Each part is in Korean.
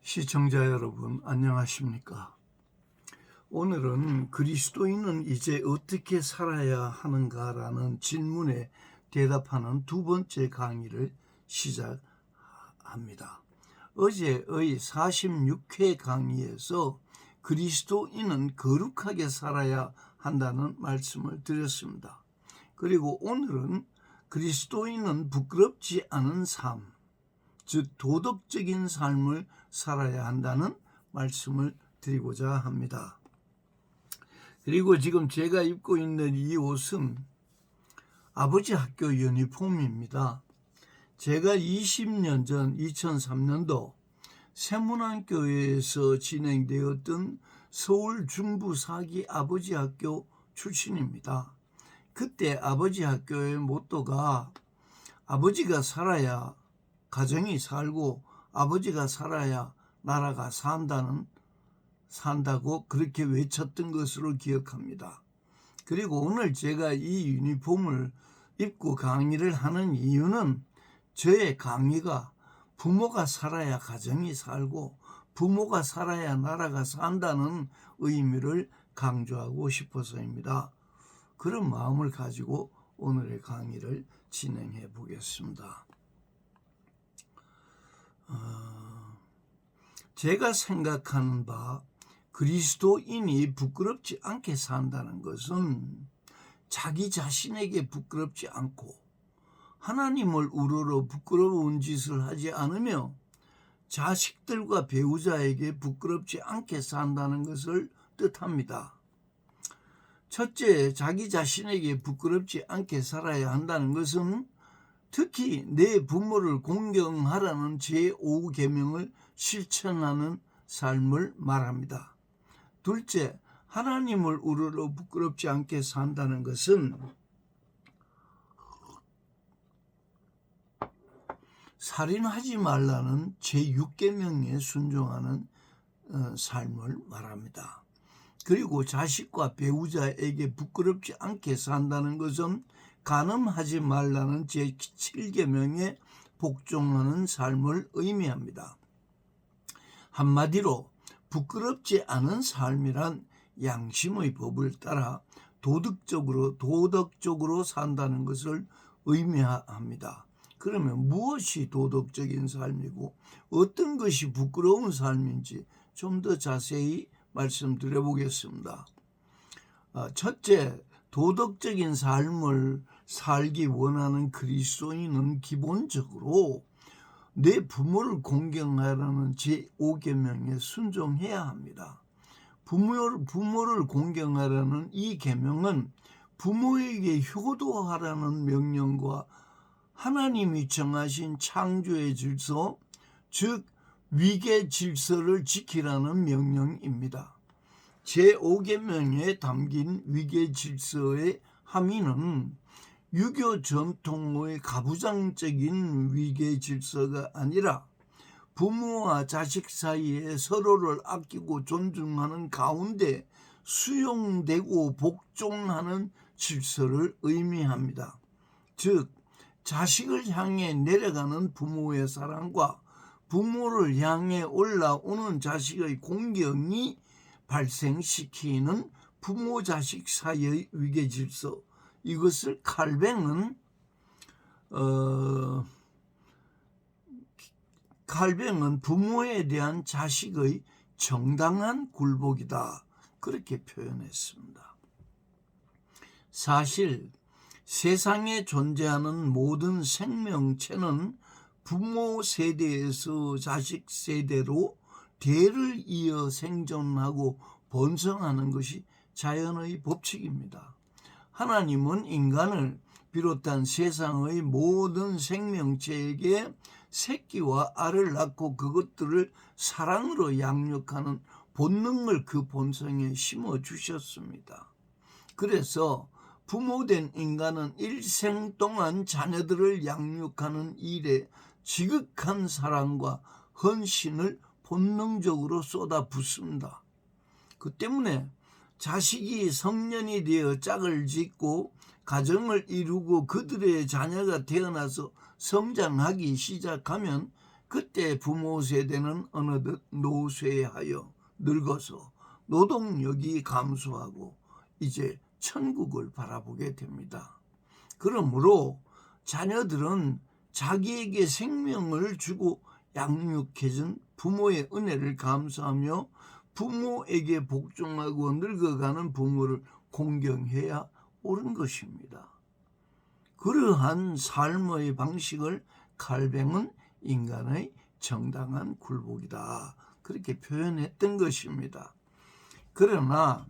시청자 여러분, 안녕하십니까? 오늘은 그리스도인은 이제 어떻게 살아야 하는가라는 질문에 대답하는 두 번째 강의를 시작합니다. 어제의 46회 강의에서 그리스도인은 거룩하게 살아야 한다는 말씀을 드렸습니다. 그리고 오늘은 그리스도인은 부끄럽지 않은 삶, 즉 도덕적인 삶을 살아야 한다는 말씀을 드리고자 합니다. 그리고 지금 제가 입고 있는 이 옷은 아버지 학교 유니폼입니다. 제가 20년 전 2003년도 세문안교회에서 진행되었던 서울 중부 사기 아버지 학교 출신입니다. 그때 아버지 학교의 모토가 아버지가 살아야 가정이 살고 아버지가 살아야 나라가 산다고 그렇게 외쳤던 것으로 기억합니다. 그리고 오늘 제가 이 유니폼을 입고 강의를 하는 이유는 저의 강의가 부모가 살아야 가정이 살고 부모가 살아야 나라가 산다는 의미를 강조하고 싶어서입니다. 그런 마음을 가지고 오늘의 강의를 진행해 보겠습니다. 제가 생각하는 바 그리스도인이 부끄럽지 않게 산다는 것은 자기 자신에게 부끄럽지 않고 하나님을 우러러 부끄러운 짓을 하지 않으며 자식들과 배우자에게 부끄럽지 않게 산다는 것을 뜻합니다. 첫째, 자기 자신에게 부끄럽지 않게 살아야 한다는 것은 특히 내 부모를 공경하라는 제5계명을 실천하는 삶을 말합니다. 둘째, 하나님을 우러러 부끄럽지 않게 산다는 것은 살인하지 말라는 제6계명에 순종하는 삶을 말합니다. 그리고 자식과 배우자에게 부끄럽지 않게 산다는 것은 간음하지 말라는 제7계명에 복종하는 삶을 의미합니다. 한마디로 부끄럽지 않은 삶이란 양심의 법을 따라 도덕적으로 산다는 것을 의미합니다. 그러면 무엇이 도덕적인 삶이고 어떤 것이 부끄러운 삶인지 좀 더 자세히 말씀드려 보겠습니다. 첫째, 도덕적인 삶을 살기 원하는 그리스도인은 기본적으로 내 부모를 공경하라는 제5계명에 순종해야 합니다. 부모를 공경하라는 이 계명은 부모에게 효도하라는 명령과 하나님이 정하신 창조의 질서, 즉 위계 질서를 지키라는 명령입니다. 제5계명에 담긴 위계 질서의 함의는 유교 전통의 가부장적인 위계 질서가 아니라 부모와 자식 사이에 서로를 아끼고 존중하는 가운데 수용되고 복종하는 질서를 의미합니다. 즉, 자식을 향해 내려가는 부모의 사랑과 부모를 향해 올라오는 자식의 공경이 발생시키는 부모 자식 사이의 위계 질서, 이것을 칼뱅은 부모에 대한 자식의 정당한 굴복이다, 그렇게 표현했습니다. 사실 세상에 존재하는 모든 생명체는 부모 세대에서 자식 세대로 대를 이어 생존하고 번성하는 것이 자연의 법칙입니다. 하나님은 인간을 비롯한 세상의 모든 생명체에게 새끼와 알을 낳고 그것들을 사랑으로 양육하는 본능을 그 본성에 심어 주셨습니다. 그래서 부모된 인간은 일생 동안 자녀들을 양육하는 일에 지극한 사랑과 헌신을 본능적으로 쏟아붓습니다. 그 때문에 자식이 성년이 되어 짝을 짓고 가정을 이루고 그들의 자녀가 태어나서 성장하기 시작하면 그때 부모 세대는 어느덧 노쇠하여 늙어서 노동력이 감소하고 이제 천국을 바라보게 됩니다. 그러므로 자녀들은 자기에게 생명을 주고 양육해준 부모의 은혜를 감사하며 부모에게 복종하고 늙어가는 부모를 공경해야 옳은 것입니다. 그러한 삶의 방식을 칼뱅은 인간의 정당한 굴복이다, 그렇게 표현했던 것입니다. 그러나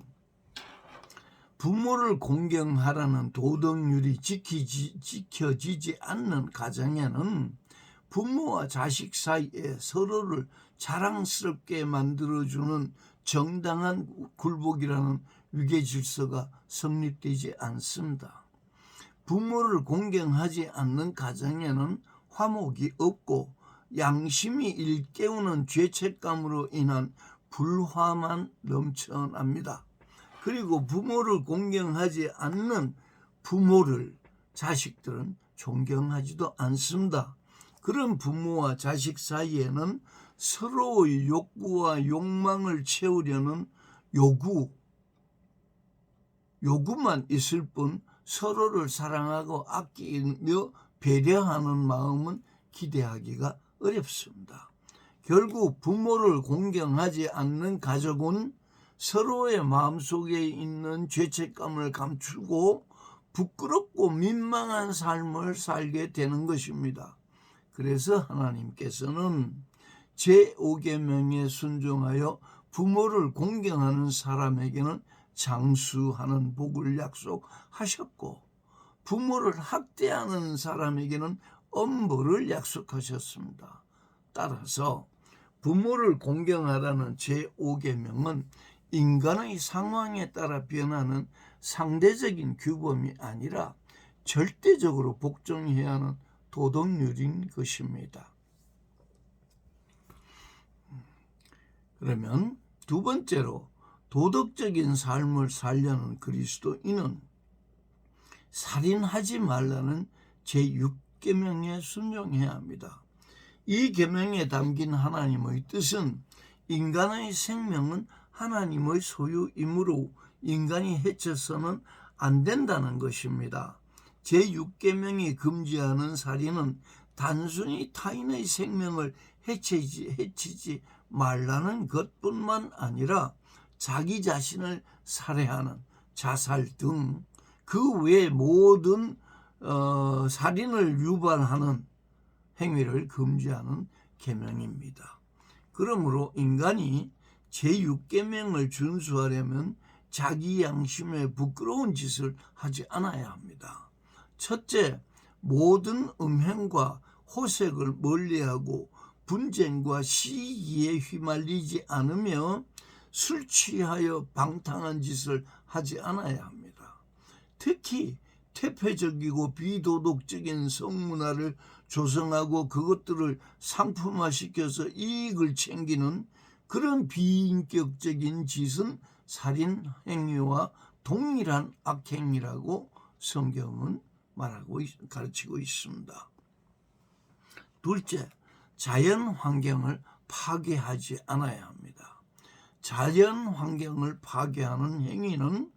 부모를 공경하라는 도덕률이 지켜지지 않는 가정에는 부모와 자식 사이에 서로를 자랑스럽게 만들어주는 정당한 굴복이라는 위계 질서가 성립되지 않습니다. 부모를 공경하지 않는 가정에는 화목이 없고 양심이 일깨우는 죄책감으로 인한 불화만 넘쳐납니다. 그리고 부모를 공경하지 않는 부모를 자식들은 존경하지도 않습니다. 그런 부모와 자식 사이에는 서로의 욕구와 욕망을 채우려는 요구만 있을 뿐 서로를 사랑하고 아끼며 배려하는 마음은 기대하기가 어렵습니다. 결국 부모를 공경하지 않는 가족은 서로의 마음속에 있는 죄책감을 감추고 부끄럽고 민망한 삶을 살게 되는 것입니다. 그래서 하나님께서는 제5계명에 순종하여 부모를 공경하는 사람에게는 장수하는 복을 약속하셨고 부모를 학대하는 사람에게는 엄벌을 약속하셨습니다. 따라서 부모를 공경하라는 제5계명은 인간의 상황에 따라 변하는 상대적인 규범이 아니라 절대적으로 복종해야 하는 도덕률인 것입니다. 그러면 두 번째로 도덕적인 삶을 살려는 그리스도인은 살인하지 말라는 제6계명에 순종해야 합니다. 이 계명에 담긴 하나님의 뜻은 인간의 생명은 하나님의 소유이므로 인간이 해쳐서는 안 된다는 것입니다. 제6계명이 금지하는 살인은 단순히 타인의 생명을 해치지 말라는 것뿐만 아니라 자기 자신을 살해하는 자살 등 그 외 모든 살인을 유발하는 행위를 금지하는 계명입니다. 그러므로 인간이 제6계명을 준수하려면 자기 양심에 부끄러운 짓을 하지 않아야 합니다. 첫째, 모든 음행과 호색을 멀리하고 분쟁과 시기에 휘말리지 않으며 술 취하여 방탕한 짓을 하지 않아야 합니다. 특히 퇴폐적이고 비도덕적인 성문화를 조성하고 그것들을 상품화시켜서 이익을 챙기는 그런 비인격적인 짓은 살인 행위와 동일한 악행위라고 성경은 가르치고 있습니다. 둘째, 자연 환경을 파괴하지 않아야 합니다. 자연 환경을 파괴하는 행위는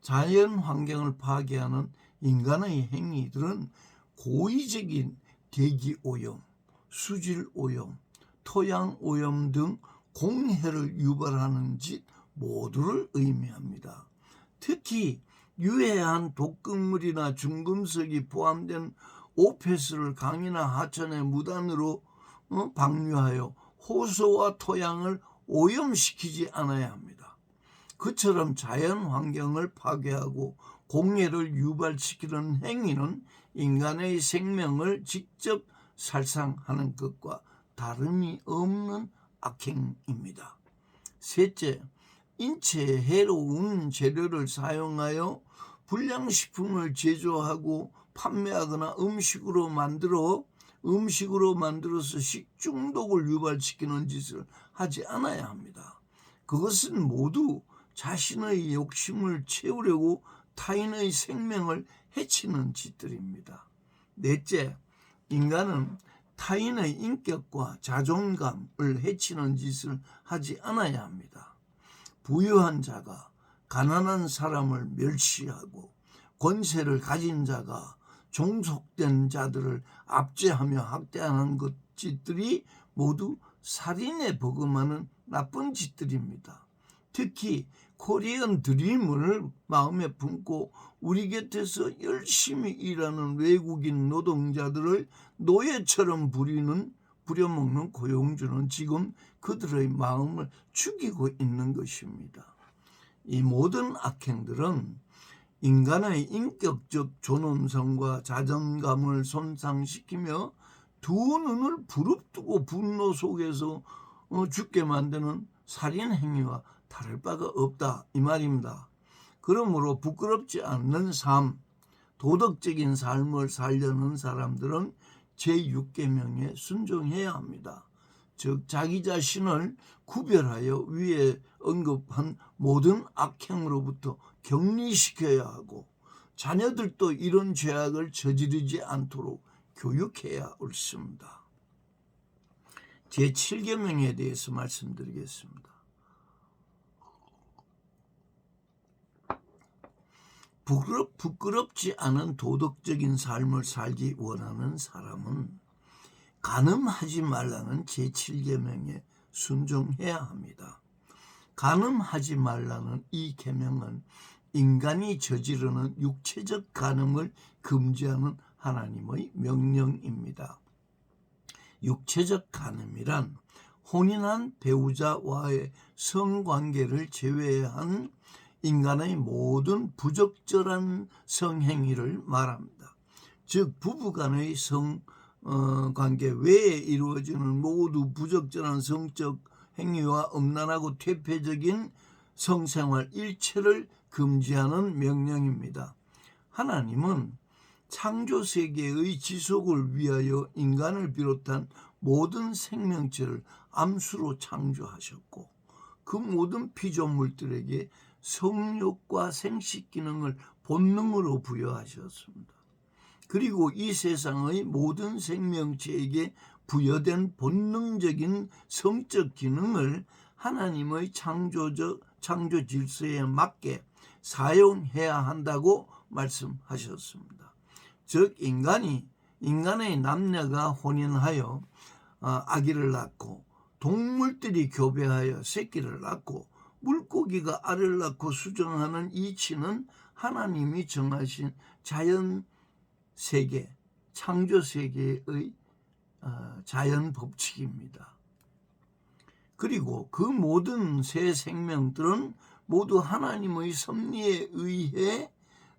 자연 환경을 파괴하는 인간의 행위들은 고의적인 대기 오염, 수질 오염, 토양 오염 등 공해를 유발하는 짓 모두를 의미합니다. 특히 유해한 독극물이나 중금속이 포함된 오폐수를 강이나 하천에 무단으로 방류하여 호수와 토양을 오염시키지 않아야 합니다. 그처럼 자연 환경을 파괴하고 공해를 유발시키는 행위는 인간의 생명을 직접 살상하는 것과 다름이 없는 악행입니다. 셋째, 인체에 해로운 재료를 사용하여 불량식품을 제조하고 판매하거나 음식으로 만들어서 식중독을 유발시키는 짓을 하지 않아야 합니다. 그것은 모두 자신의 욕심을 채우려고 타인의 생명을 해치는 짓들입니다. 넷째, 인간은 타인의 인격과 자존감을 해치는 짓을 하지 않아야 합니다. 부유한 자가 가난한 사람을 멸시하고 권세를 가진 자가 종속된 자들을 압제하며 학대하는 짓들이 모두 살인에 버금하는 나쁜 짓들입니다. 특히 코리안 드림을 마음에 품고 우리 곁에서 열심히 일하는 외국인 노동자들을 노예처럼 부려먹는 고용주는 지금 그들의 마음을 죽이고 있는 것입니다. 이 모든 악행들은 인간의 인격적 존엄성과 자존감을 손상시키며 두 눈을 부릅뜨고 분노 속에서 죽게 만드는 살인 행위와 다를 바가 없다 이 말입니다. 그러므로 부끄럽지 않는 삶, 도덕적인 삶을 살려는 사람들은 제6계명에 순종해야 합니다. 즉 자기 자신을 구별하여 위에 언급한 모든 악행으로부터 격리시켜야 하고 자녀들도 이런 죄악을 저지르지 않도록 교육해야 옳습니다. 제7계명에 대해서 말씀드리겠습니다. 부끄럽지 않은 도덕적인 삶을 살기 원하는 사람은 간음하지 말라는 제7계명에 순종해야 합니다. 간음하지 말라는 이 계명은 인간이 저지르는 육체적 간음을 금지하는 하나님의 명령입니다. 육체적 간음이란 혼인한 배우자와의 성관계를 제외한 인간의 모든 부적절한 성행위를 말합니다. 즉 부부간의 성관계 외에 이루어지는 모두 부적절한 성적 행위와 음란하고 퇴폐적인 성생활 일체를 금지하는 명령입니다. 하나님은 창조세계의 지속을 위하여 인간을 비롯한 모든 생명체를 암수로 창조하셨고 그 모든 피조물들에게 성욕과 생식 기능을 본능으로 부여하셨습니다. 그리고 이 세상의 모든 생명체에게 부여된 본능적인 성적 기능을 하나님의 창조 질서에 맞게 사용해야 한다고 말씀하셨습니다. 즉 인간의 남녀가 혼인하여 아기를 낳고 동물들이 교배하여 새끼를 낳고 물고기가 알을 낳고 수정하는 이치는 하나님이 정하신 자연세계, 창조세계의 자연 법칙입니다. 그리고 그 모든 새 생명들은 모두 하나님의 섭리에 의해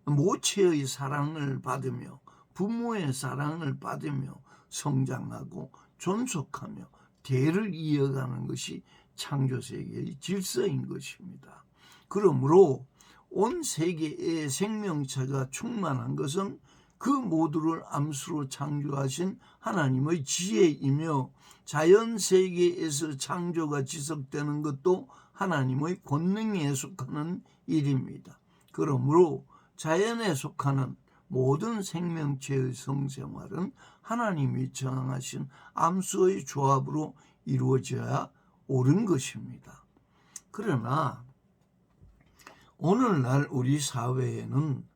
모체의 사랑을 받으며 부모의 사랑을 받으며 성장하고 존속하며 대를 이어가는 것이 창조세계의 질서인 것입니다. 그러므로 온 세계의 생명체가 충만한 것은 그 모두를 암수로 창조하신 하나님의 지혜이며 자연세계에서 창조가 지속되는 것도 하나님의 권능에 속하는 일입니다. 그러므로 자연에 속하는 모든 생명체의 성생활은 하나님이 정하신 암수의 조합으로 이루어져야 옳은 것입니다. 그러나 오늘날 우리 사회에는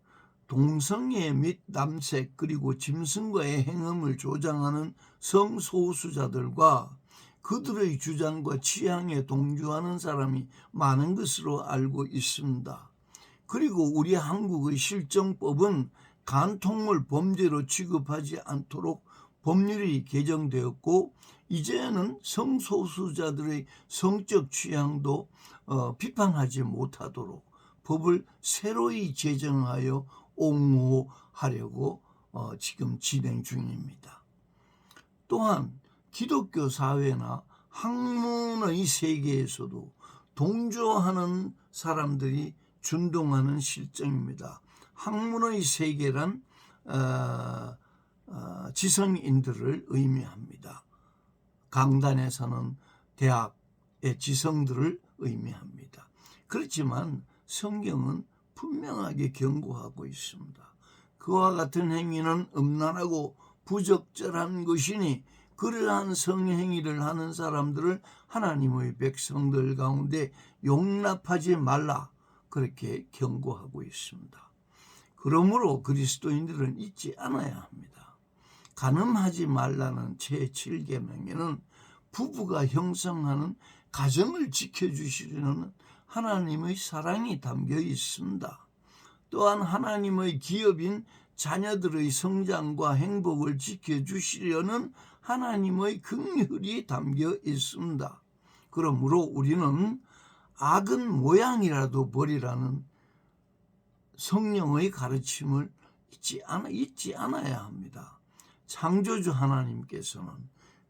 동성애 및 남색 그리고 짐승과의 행음을 조장하는 성소수자들과 그들의 주장과 취향에 동조하는 사람이 많은 것으로 알고 있습니다. 그리고 우리 한국의 실정법은 간통을 범죄로 취급하지 않도록 법률이 개정되었고 이제는 성소수자들의 성적 취향도 비판하지 못하도록 법을 새로이 제정하여 옹호하려고 지금 진행 중입니다. 또한 기독교 사회나 학문의 세계에서도 동조하는 사람들이 준동하는 실정입니다. 학문의 세계란 지성인들을 의미합니다. 강단에서는 대학의 지성들을 의미합니다. 그렇지만 성경은 분명하게 경고하고 있습니다. 그와 같은 행위는 음란하고 부적절한 것이니 그러한 성행위를 하는 사람들을 하나님의 백성들 가운데 용납하지 말라, 그렇게 경고하고 있습니다. 그러므로 그리스도인들은 잊지 않아야 합니다. 간음하지 말라는 제7계명에는 부부가 형성하는 가정을 지켜주시려는 하나님의 사랑이 담겨 있습니다. 또한 하나님의 기업인 자녀들의 성장과 행복을 지켜주시려는 하나님의 긍휼이 담겨 있습니다. 그러므로 우리는 악은 모양이라도 버리라는 성령의 가르침을 잊지 않아야 합니다. 창조주 하나님께서는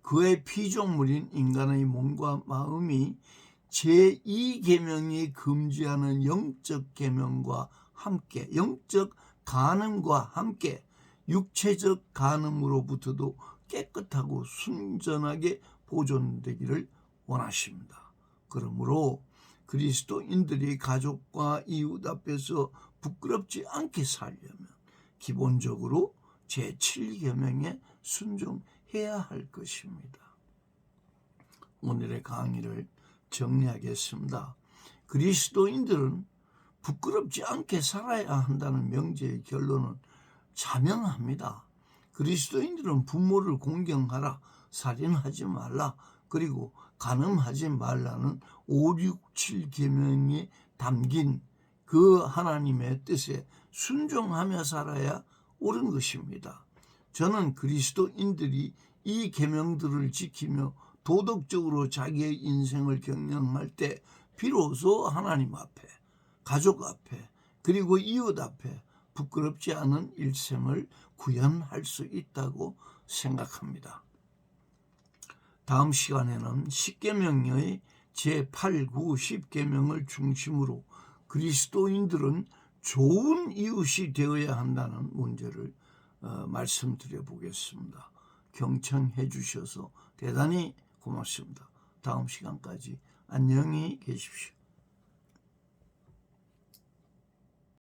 그의 피조물인 인간의 몸과 마음이 제2계명이 금지하는 영적 계명과 함께, 영적 간음과 함께 육체적 간음으로부터도 깨끗하고 순전하게 보존되기를 원하십니다. 그러므로 그리스도인들이 가족과 이웃 앞에서 부끄럽지 않게 살려면 기본적으로 제7계명에 순종해야 할 것입니다. 오늘의 강의를 정리하겠습니다. 그리스도인들은 부끄럽지 않게 살아야 한다는 명제의 결론은 자명합니다. 그리스도인들은 부모를 공경하라, 살인하지 말라, 그리고 간음하지 말라는 5, 6, 7계명에 담긴 그 하나님의 뜻에 순종하며 살아야 옳은 것입니다. 저는 그리스도인들이 이 계명들을 지키며 도덕적으로 자기의 인생을 경영할 때 비로소 하나님 앞에, 가족 앞에, 그리고 이웃 앞에 부끄럽지 않은 일생을 구현할 수 있다고 생각합니다. 다음 시간에는 10계명의 제8, 9, 10계명을 중심으로 그리스도인들은 좋은 이웃이 되어야 한다는 문제를 말씀드려 보겠습니다. 경청해 주셔서 대단히 고맙습니다. 다음 시간까지 안녕히 계십시오.